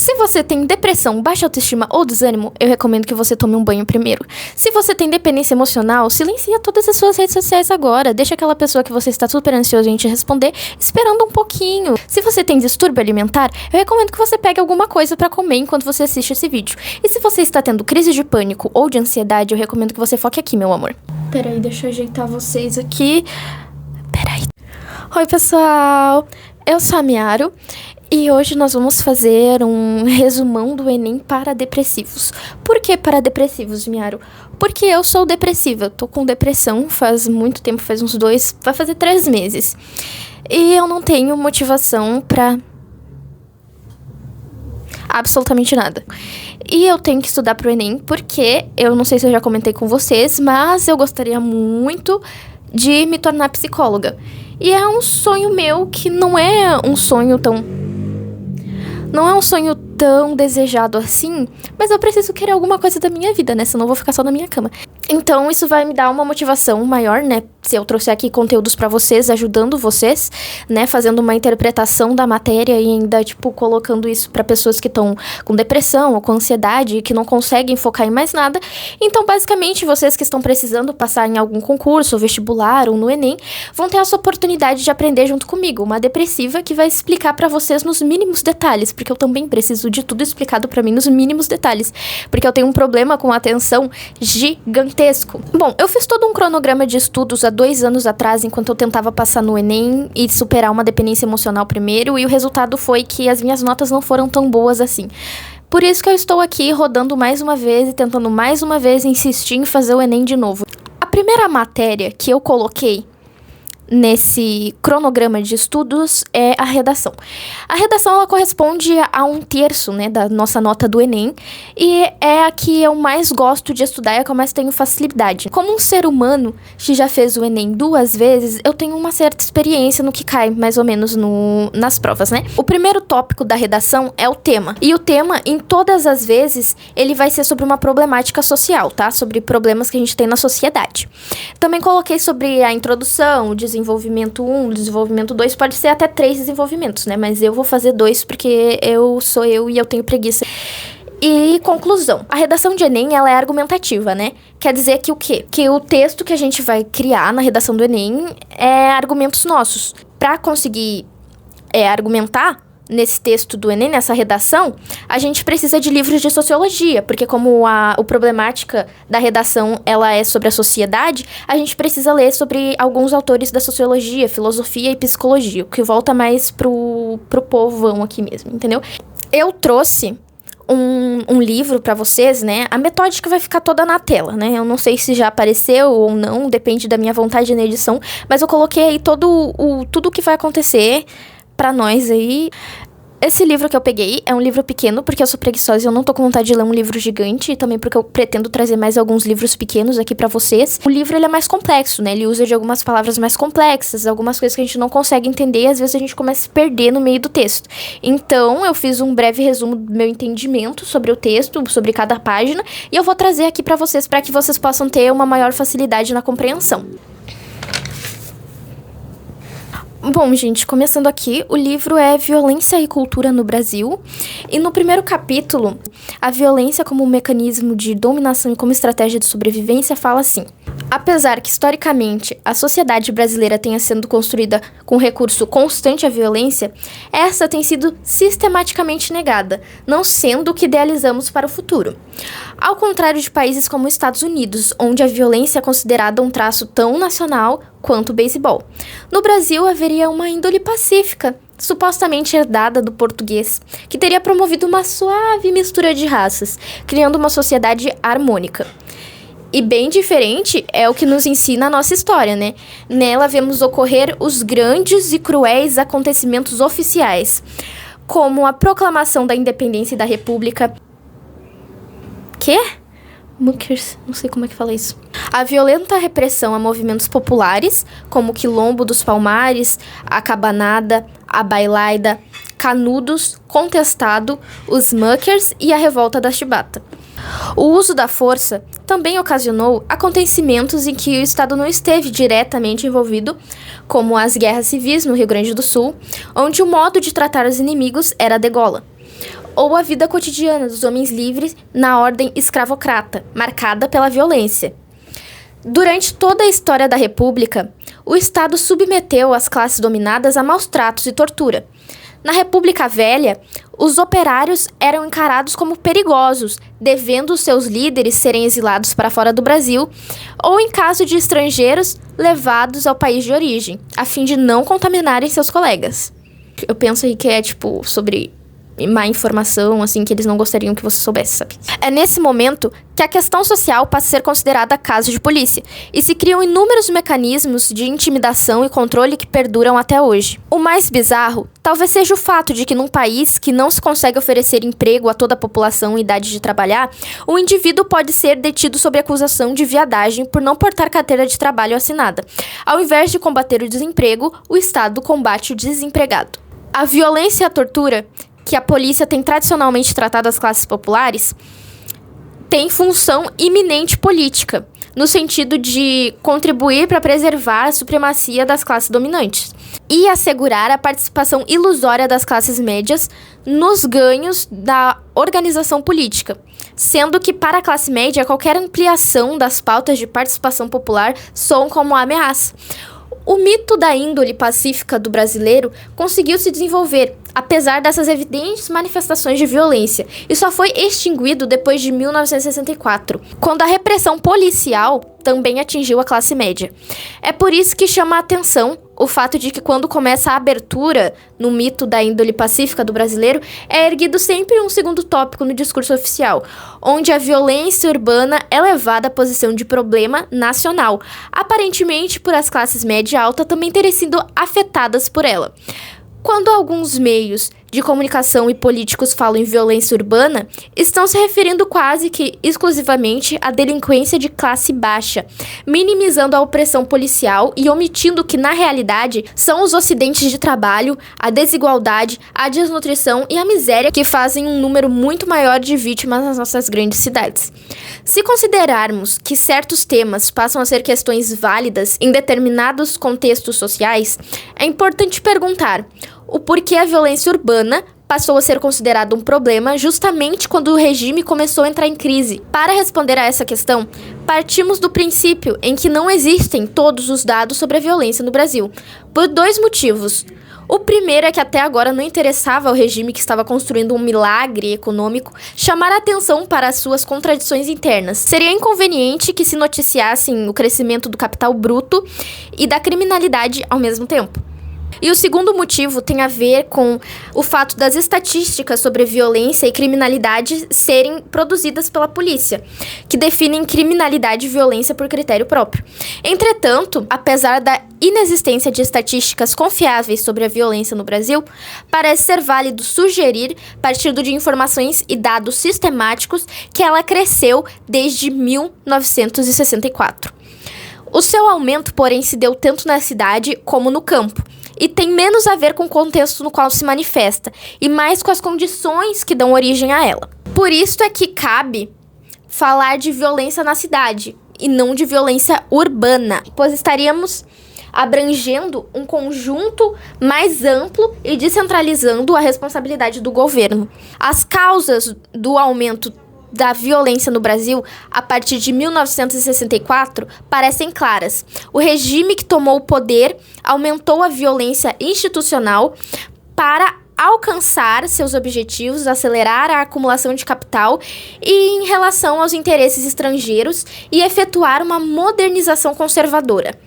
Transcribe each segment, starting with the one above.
Se você tem depressão, baixa autoestima ou desânimo, eu recomendo que você tome um banho primeiro. Se você tem dependência emocional, silencia todas as suas redes sociais agora. Deixa aquela pessoa que você está super ansioso em te responder esperando um pouquinho. Se você tem distúrbio alimentar, eu recomendo que você pegue alguma coisa pra comer enquanto você assiste esse vídeo. E se você está tendo crise de pânico ou de ansiedade, eu recomendo que você foque aqui, meu amor. Peraí, deixa eu ajeitar vocês aqui. Peraí. Oi, pessoal. Eu sou a Miaro. E hoje nós vamos fazer um resumão do Enem para depressivos. Por que para depressivos, Miaro? Porque eu sou depressiva, eu tô com depressão faz muito tempo, faz uns 2, vai fazer 3 meses. E eu não tenho motivação pra absolutamente nada. E eu tenho que estudar pro Enem porque, eu não sei se eu já comentei com vocês, mas eu gostaria muito de me tornar psicóloga. E é um sonho meu que não é um sonho tão desejado assim, mas eu preciso querer alguma coisa da minha vida, né? Senão eu vou ficar só na minha cama. Então, isso vai me dar uma motivação maior, né? Se eu trouxer aqui conteúdos pra vocês, ajudando vocês, né? Fazendo uma interpretação da matéria e ainda, colocando isso pra pessoas que estão com depressão ou com ansiedade e que não conseguem focar em mais nada. Então, basicamente, vocês que estão precisando passar em algum concurso, ou vestibular, ou no Enem, vão ter essa oportunidade de aprender junto comigo. Uma depressiva que vai explicar pra vocês nos mínimos detalhes, porque eu também preciso de tudo explicado pra mim nos mínimos detalhes, porque eu tenho um problema com a atenção gigantesco. Bom, eu fiz todo um cronograma de estudos há 2 anos atrás, enquanto eu tentava passar no Enem e superar uma dependência emocional primeiro, e o resultado foi que as minhas notas não foram tão boas assim. Por isso que eu estou aqui rodando mais uma vez e tentando mais uma vez insistir em fazer o Enem de novo. A primeira matéria que eu coloquei nesse cronograma de estudos é a redação. A redação, ela corresponde a 1/3, né, da nossa nota do Enem, e é a que eu mais gosto de estudar, é a que eu mais tenho facilidade. Como um ser humano que já fez o Enem 2 vezes, eu tenho uma certa experiência no que cai, mais ou menos, nas provas, né? O primeiro tópico da redação é o tema, e o tema, em todas as vezes, ele vai ser sobre uma problemática social, tá? Sobre problemas que a gente tem na sociedade. Também coloquei sobre a introdução, o desenvolvimento 1, desenvolvimento 2, pode ser até 3 desenvolvimentos, né? Mas eu vou fazer 2 porque eu sou eu e eu tenho preguiça. E conclusão. A redação de Enem, ela é argumentativa, né? Quer dizer que o quê? Que o texto que a gente vai criar na redação do Enem é argumentos nossos. Pra conseguir argumentar nesse texto do Enem, nessa redação, a gente precisa de livros de sociologia, porque como a problemática da redação, ela é sobre a sociedade, a gente precisa ler sobre alguns autores da sociologia, filosofia e psicologia, o que volta mais pro povão aqui mesmo, entendeu? Eu trouxe um livro pra vocês, né? A metódica vai ficar toda na tela, né? Eu não sei se já apareceu ou não, depende da minha vontade na edição, mas eu coloquei aí tudo o que vai acontecer pra nós aí. Esse livro que eu peguei é um livro pequeno, porque eu sou preguiçosa e eu não tô com vontade de ler um livro gigante, e também porque eu pretendo trazer mais alguns livros pequenos aqui pra vocês. O livro, ele é mais complexo, né? Ele usa de algumas palavras mais complexas, algumas coisas que a gente não consegue entender, e às vezes a gente começa a se perder no meio do texto. Então, eu fiz um breve resumo do meu entendimento sobre o texto, sobre cada página, e eu vou trazer aqui pra vocês, pra que vocês possam ter uma maior facilidade na compreensão. Bom, gente, começando aqui, o livro é Violência e Cultura no Brasil, e no primeiro capítulo, a violência como um mecanismo de dominação e como estratégia de sobrevivência fala assim: apesar que, historicamente, a sociedade brasileira tenha sido construída com recurso constante à violência, essa tem sido sistematicamente negada, não sendo o que idealizamos para o futuro. Ao contrário de países como os Estados Unidos, onde a violência é considerada um traço tão nacional quanto o beisebol. No Brasil, haveria uma índole pacífica, supostamente herdada do português, que teria promovido uma suave mistura de raças, criando uma sociedade harmônica. E bem diferente é o que nos ensina a nossa história, né? Nela vemos ocorrer os grandes e cruéis acontecimentos oficiais, como a proclamação da independência e da república. Quê? Muckers, não sei como é que fala isso. A violenta repressão a movimentos populares, como o Quilombo dos Palmares, a Cabanada, a Bailaida, Canudos, Contestado, os Muckers e a Revolta da Chibata. O uso da força também ocasionou acontecimentos em que o Estado não esteve diretamente envolvido, como as guerras civis no Rio Grande do Sul, onde o modo de tratar os inimigos era a degola. ou a vida cotidiana dos homens livres na ordem escravocrata, marcada pela violência. Durante toda a história da República, o Estado submeteu as classes dominadas a maus tratos e tortura. Na República Velha, os operários eram encarados como perigosos, devendo seus líderes serem exilados para fora do Brasil ou, em caso de estrangeiros, levados ao país de origem, a fim de não contaminarem seus colegas. Eu penso aí que é, sobre má informação, assim, que eles não gostariam que você soubesse, sabe? É nesse momento que a questão social passa a ser considerada caso de polícia, e se criam inúmeros mecanismos de intimidação e controle que perduram até hoje. O mais bizarro talvez seja o fato de que num país que não se consegue oferecer emprego a toda a população em idade de trabalhar, o indivíduo pode ser detido sob acusação de viadagem por não portar carteira de trabalho assinada. Ao invés de combater o desemprego, o Estado combate o desempregado. A violência e a tortura que a polícia tem tradicionalmente tratado as classes populares, tem função iminente política, no sentido de contribuir para preservar a supremacia das classes dominantes e assegurar a participação ilusória das classes médias nos ganhos da organização política, sendo que para a classe média qualquer ampliação das pautas de participação popular soam como uma ameaça. O mito da índole pacífica do brasileiro conseguiu se desenvolver, apesar dessas evidentes manifestações de violência, e só foi extinguido depois de 1964, quando a repressão policial também atingiu a classe média. É por isso que chama a atenção o fato de que quando começa a abertura no mito da índole pacífica do brasileiro, é erguido sempre um segundo tópico no discurso oficial, onde a violência urbana é levada à posição de problema nacional, aparentemente por as classes média e alta também terem sido afetadas por ela. Quando alguns meios de comunicação e políticos falam em violência urbana, estão se referindo quase que exclusivamente à delinquência de classe baixa, minimizando a opressão policial e omitindo que, na realidade, são os acidentes de trabalho, a desigualdade, a desnutrição e a miséria que fazem um número muito maior de vítimas nas nossas grandes cidades. Se considerarmos que certos temas passam a ser questões válidas em determinados contextos sociais, é importante perguntar o porquê a violência urbana passou a ser considerada um problema justamente quando o regime começou a entrar em crise. Para responder a essa questão, partimos do princípio em que não existem todos os dados sobre a violência no Brasil, por dois motivos. O primeiro é que até agora não interessava ao regime que estava construindo um milagre econômico chamar a atenção para as suas contradições internas. Seria inconveniente que se noticiassem o crescimento do capital bruto e da criminalidade ao mesmo tempo. E o segundo motivo tem a ver com o fato das estatísticas sobre violência e criminalidade serem produzidas pela polícia, que definem criminalidade e violência por critério próprio. Entretanto, apesar da inexistência de estatísticas confiáveis sobre a violência no Brasil, parece ser válido sugerir, partindo de informações e dados sistemáticos, que ela cresceu desde 1964. O seu aumento, porém, se deu tanto na cidade como no campo, e tem menos a ver com o contexto no qual se manifesta, e mais com as condições que dão origem a ela. Por isso é que cabe falar de violência na cidade, e não de violência urbana, pois estaríamos abrangendo um conjunto mais amplo e descentralizando a responsabilidade do governo. As causas do aumento da violência no Brasil, a partir de 1964, parecem claras. O regime que tomou o poder aumentou a violência institucional para alcançar seus objetivos, acelerar a acumulação de capital e em relação aos interesses estrangeiros e efetuar uma modernização conservadora.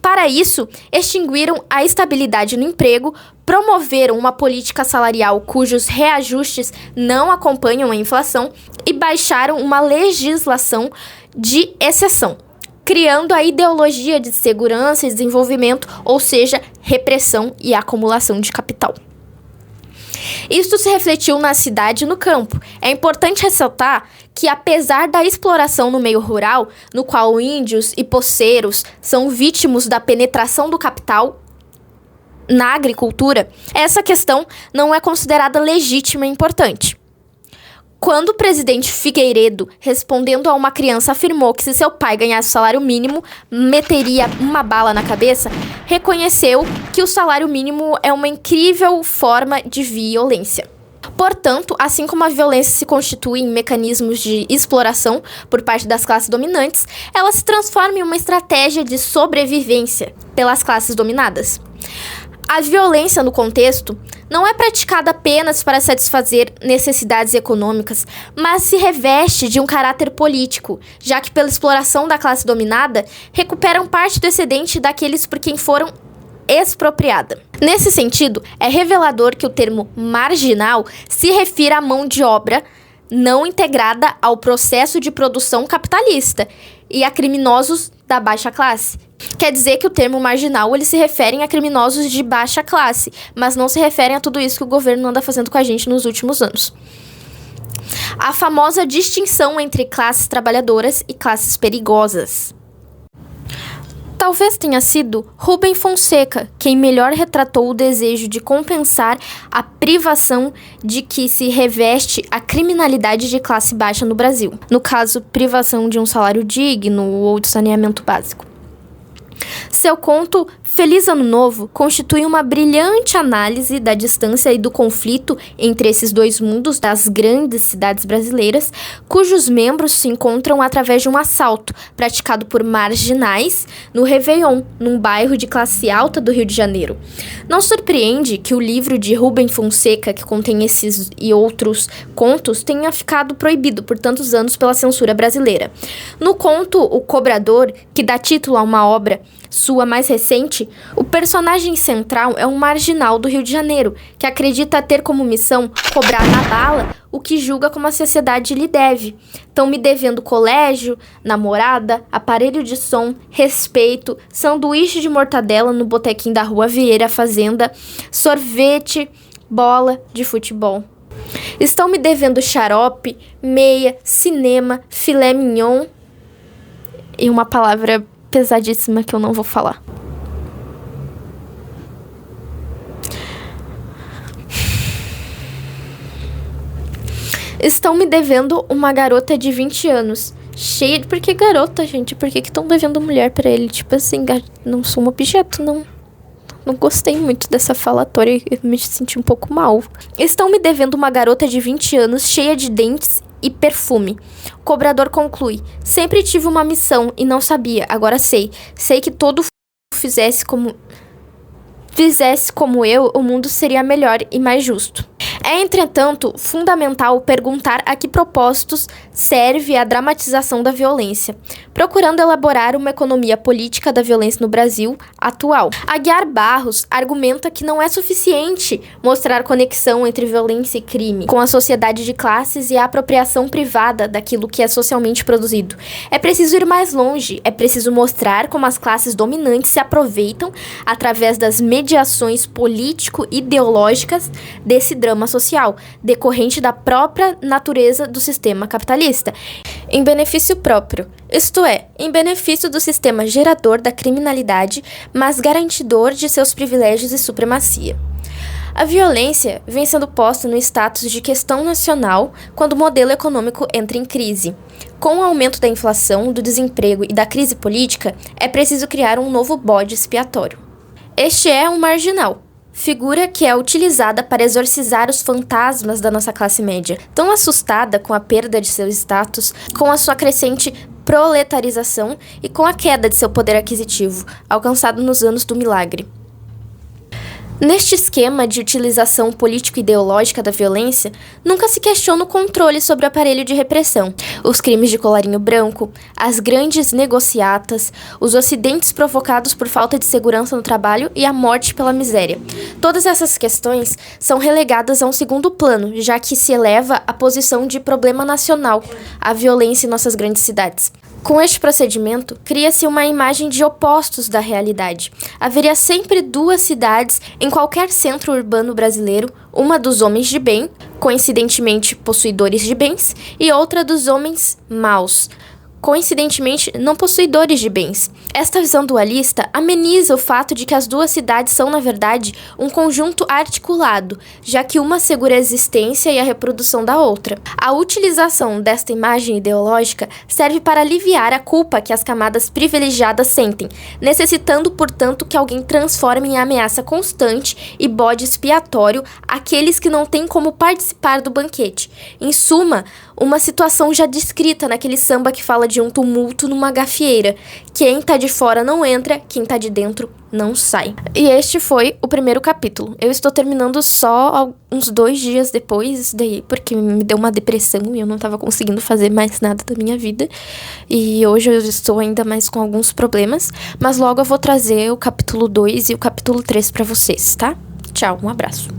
Para isso, extinguiram a estabilidade no emprego, promoveram uma política salarial cujos reajustes não acompanham a inflação e baixaram uma legislação de exceção, criando a ideologia de segurança e desenvolvimento, ou seja, repressão e acumulação de capital. Isto se refletiu na cidade e no campo. É importante ressaltar que, apesar da exploração no meio rural, no qual índios e poceiros são vítimas da penetração do capital na agricultura, essa questão não é considerada legítima e importante. Quando o presidente Figueiredo, respondendo a uma criança, afirmou que se seu pai ganhasse o salário mínimo, meteria uma bala na cabeça, reconheceu que o salário mínimo é uma incrível forma de violência. Portanto, assim como a violência se constitui em mecanismos de exploração por parte das classes dominantes, ela se transforma em uma estratégia de sobrevivência pelas classes dominadas. A violência no contexto não é praticada apenas para satisfazer necessidades econômicas, mas se reveste de um caráter político, já que pela exploração da classe dominada, recuperam parte do excedente daqueles por quem foram expropriada. Nesse sentido, é revelador que o termo marginal se refira à mão de obra não integrada ao processo de produção capitalista e a criminosos da baixa classe. Quer dizer que o termo marginal ele se refere a criminosos de baixa classe, mas não se refere a tudo isso que o governo anda fazendo com a gente nos últimos anos. A famosa distinção entre classes trabalhadoras e classes perigosas. Talvez tenha sido Rubem Fonseca quem melhor retratou o desejo de compensar a privação de que se reveste a criminalidade de classe baixa no Brasil. No caso, privação de um salário digno ou de saneamento básico. Seu conto Feliz Ano Novo constitui uma brilhante análise da distância e do conflito entre esses dois mundos das grandes cidades brasileiras, cujos membros se encontram através de um assalto praticado por marginais no Réveillon, num bairro de classe alta do Rio de Janeiro. Não surpreende que o livro de Rubem Fonseca, que contém esses e outros contos, tenha ficado proibido por tantos anos pela censura brasileira. No conto O Cobrador, que dá título a uma obra sua mais recente, o personagem central é um marginal do Rio de Janeiro, que acredita ter como missão cobrar na bala o que julga como a sociedade lhe deve. Estão me devendo colégio, namorada, aparelho de som, respeito, sanduíche de mortadela no botequim da Rua Vieira Fazenda, sorvete, bola de futebol. Estão me devendo xarope, meia, cinema, filé mignon e uma palavra pesadíssima que eu não vou falar. Estão me devendo uma garota de 20 anos. Cheia de... Por que garota, gente? Por que estão devendo mulher pra ele? Tipo assim, não sou um objeto, não. Não gostei muito dessa falatória e me senti um pouco mal. Estão me devendo uma garota de 20 anos, cheia de dentes e perfume. O cobrador conclui: sempre tive uma missão e não sabia, agora sei. Sei que todo fizesse como eu, o mundo seria melhor e mais justo. É, entretanto, fundamental perguntar a que propósitos serve a dramatização da violência, procurando elaborar uma economia política da violência no Brasil atual. Aguiar Barros argumenta que não é suficiente mostrar conexão entre violência e crime, com a sociedade de classes e a apropriação privada daquilo que é socialmente produzido. É preciso ir mais longe, é preciso mostrar como as classes dominantes se aproveitam, através das mediações político-ideológicas, desse drama social, decorrente da própria natureza do sistema capitalista, em benefício próprio, isto é, em benefício do sistema gerador da criminalidade, mas garantidor de seus privilégios e supremacia. A violência vem sendo posta no status de questão nacional quando o modelo econômico entra em crise. Com o aumento da inflação, do desemprego e da crise política, é preciso criar um novo bode expiatório. Este é um marginal, figura que é utilizada para exorcizar os fantasmas da nossa classe média, tão assustada com a perda de seu status, com a sua crescente proletarização e com a queda de seu poder aquisitivo, alcançado nos anos do milagre. Neste esquema de utilização político-ideológica da violência, nunca se questiona o controle sobre o aparelho de repressão, os crimes de colarinho branco, as grandes negociatas, os acidentes provocados por falta de segurança no trabalho e a morte pela miséria. Todas essas questões são relegadas a um segundo plano, já que se eleva à posição de problema nacional a violência em nossas grandes cidades. Com este procedimento, cria-se uma imagem de opostos da realidade. Haveria sempre duas cidades em qualquer centro urbano brasileiro, uma dos homens de bem, coincidentemente possuidores de bens, e outra dos homens maus, coincidentemente, não possuidores de bens. Esta visão dualista ameniza o fato de que as duas cidades são, na verdade, um conjunto articulado, já que uma assegura a existência e a reprodução da outra. A utilização desta imagem ideológica serve para aliviar a culpa que as camadas privilegiadas sentem, necessitando, portanto, que alguém transforme em ameaça constante e bode expiatório aqueles que não têm como participar do banquete. Em suma, uma situação já descrita naquele samba que fala de um tumulto numa gafieira. Quem tá de fora não entra, quem tá de dentro não sai. E este foi o primeiro capítulo. Eu estou terminando só uns 2 dias depois, daí, porque me deu uma depressão e eu não tava conseguindo fazer mais nada da minha vida. E hoje eu estou ainda mais com alguns problemas, mas logo eu vou trazer o capítulo 2 e o capítulo 3 pra vocês, tá? Tchau, um abraço.